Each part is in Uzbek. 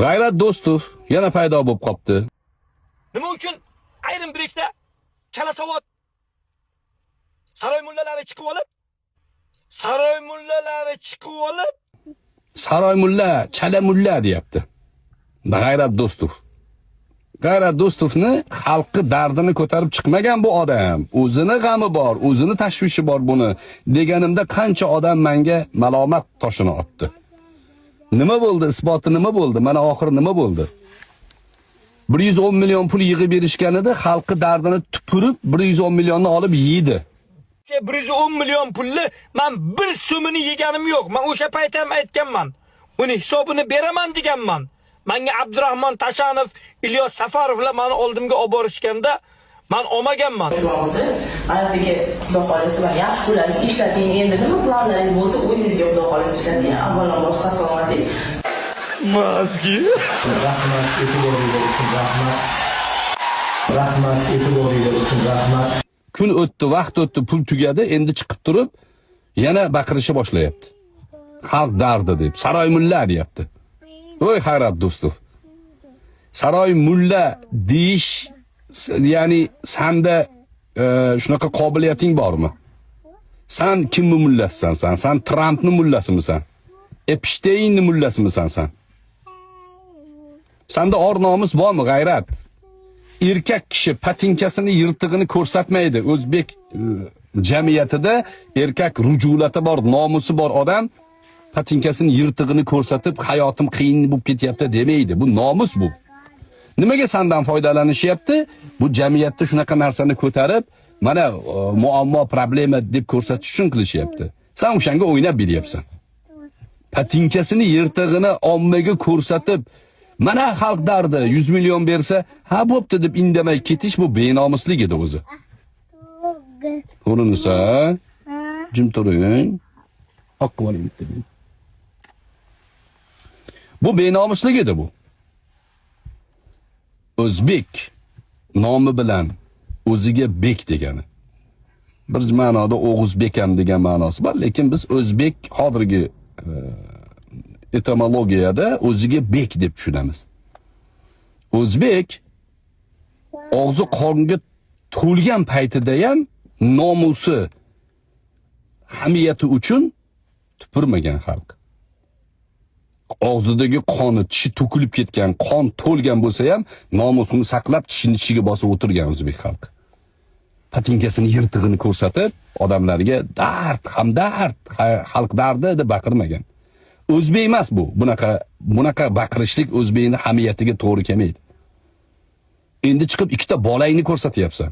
G'ayrat Do'stov yana paydo bo'lib qopti. Nima uchun ayrim birikda chala savod saroy mullalari chiqib olib Saroy mulla, chala mulla deyapti. G'ayrat Do'stov. G'ayrat Do'stovni xalqi dardini ko'tarib chiqmagan bu odam. O'zini g'ami bor, o'zini tashvishi bor buni deganimda qancha odam menga malomat toshini otdi. Nima bo'ldi? Isboti nima bo'ldi? Mana oxiri nima bo'ldi? 110 million pul yig'ib berishganida xalqi dardini tupurib 110 millionni olib yeydi. 110 million pulni men bir so'mini yeganim yo'q. Men o'sha payt ham aytganman. Uni hisobini beraman deganman. Menga Abdurahmon Tashanov, Ilyos Safarovlar meni oldimga olib borishganda men olmaganman. Hayotdagi xudo xolisi va yaxshi kunlarni ishlating. Endi nima planlaringiz bo'lsa, o'zingizga xudo xolisi ishlating. Avvalambor salomatlik. Mazgi. Rahmat, e'tiboringiz uchun rahmat. Rahmat, e'tiboringiz uchun rahmat. Kun o'tdi, vaqt o'tdi, pul tugadi, endi chiqib turib yana baqirishni boshlayapti. Xalq dardi deb, saroy mulla deyapti. Voy G'ayrat Do'stov. Saroy mulla deyish, ya'ni senda shunaqa qobiliyating bormi? Sen kimni mullasisan sen? Sen Trumpni mullasimisan? Epsteinni mullasimisan sen? Senda or nomus bormi G'ayrat? Erkak kishi patinkasini yirtig'ini ko'rsatmaydi. O'zbek jamiyatida erkak rujulati bor, nomusi bor odam patinkasini yirtig'ini ko'rsatib hayotim qiyin bo'lib ketyapti demaydi. Bu nomus bu. Nimaga sendan foydalanishyapti? Bu jamiyatda shunaqa narsani ko'tarib, mana muammo, problema deb ko'rsatish uchun qilishyapti. Sen o'shanga o'ynab beryapsan. Patinkasini yirtig'ini ommaga ko'rsatib, mana xalq dardi 100 million bersa, ha bo'pti deb indamay ketish bu benomuslik edi o'zi. To'g'rinisa? Jim turing. Oqqoling bitta. Bu benomuslik edi bu. O'zbek nomi bilan o'ziga bek degani. Bir ma'noda O'g'uzbekam degan ma'nosi bor, lekin biz o'zbek hozirgi etimologiyada o'ziga bek deb tushunamiz. O'zbek og'zi qorniga to'lgan paytida ham nomusi, hamiyati uchun tupurmagan xalq. Og'zidagi qoni, tishi to'kilib ketgan, qon to'lgan bo'lsa ham nomusini saqlab tishini ichiga bosib o'tirgan o'zbek xalq. Patinkasini yirtig'ini ko'rsatib, odamlarga dard, hamdard, xalq dardi deb baqirmagan. O'zbek emas bu. Bunaqa baqirishlik o'zbekning hamiyatiga to'g'ri kelmaydi. Endi chiqib ikkita bolangni ko'rsatyapsan.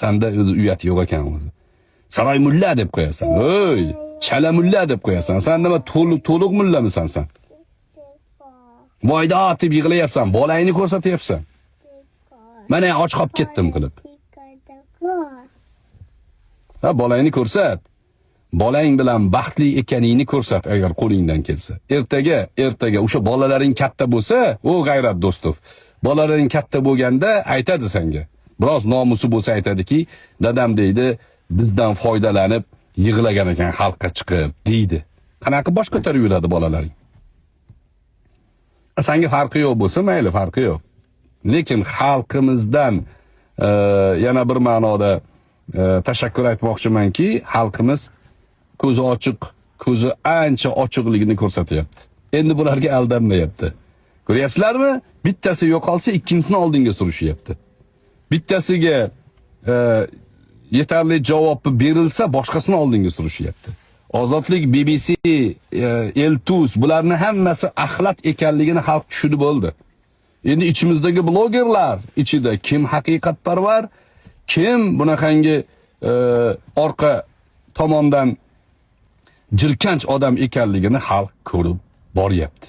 Senda o'zi uyat yo'q ekan o'zi. Saroy mulla deb qo'yasan. Oy, chala mulla deb qo'yasan. Sen nima to'liq mullamisan sen? Voyda deb yig'layapsan, bolangni ko'rsatyapsan. Mana och qolib ketdim qilib. Ha, bolangni ko'rsat. Bolang bilan baxtli ekaningni ko'rsat agar qo'lingdan kelsa. Ertaga o'sha bolalaring katta bo'lsa, o G'ayrat Do'stov. Bolalaring katta bo'lganda aytadi senga. Biroz nomusi bo'lsa aytadiki, dadam deydi, bizdan foydalanib yig'lagan ekan xalqqa chiqib deydi. Qanaqa bosh ko'tarib yuradi bolalaring? Senga farqi yo'q bo'lsa, mayli, farqi yo'q. Lekin xalqimizdan yana bir ma'noda tashakkur aytmoqchimanki, xalqimiz ko'zi ochiq, ko'zi ancha ochiqligini ko'rsatyapti. Endi bularga aldanmayapti. Ko'ryapsizlarmi? Bittasi yo'qolsa, ikkinchisini oldinga surishyapti. Bittasiga yetarli javob berilsa, boshqasini oldinga surishyapti. Ozodlik, BBC, Eltus bularning hammasi axlat ekanligini xalq tushunib bo'ldi. Endi ichimizdagi blogerlar ichida kim haqiqatparvar, kim bunaqangi orqa tomondan jirkanch odam ekanligini xalq ko'rib boryapti.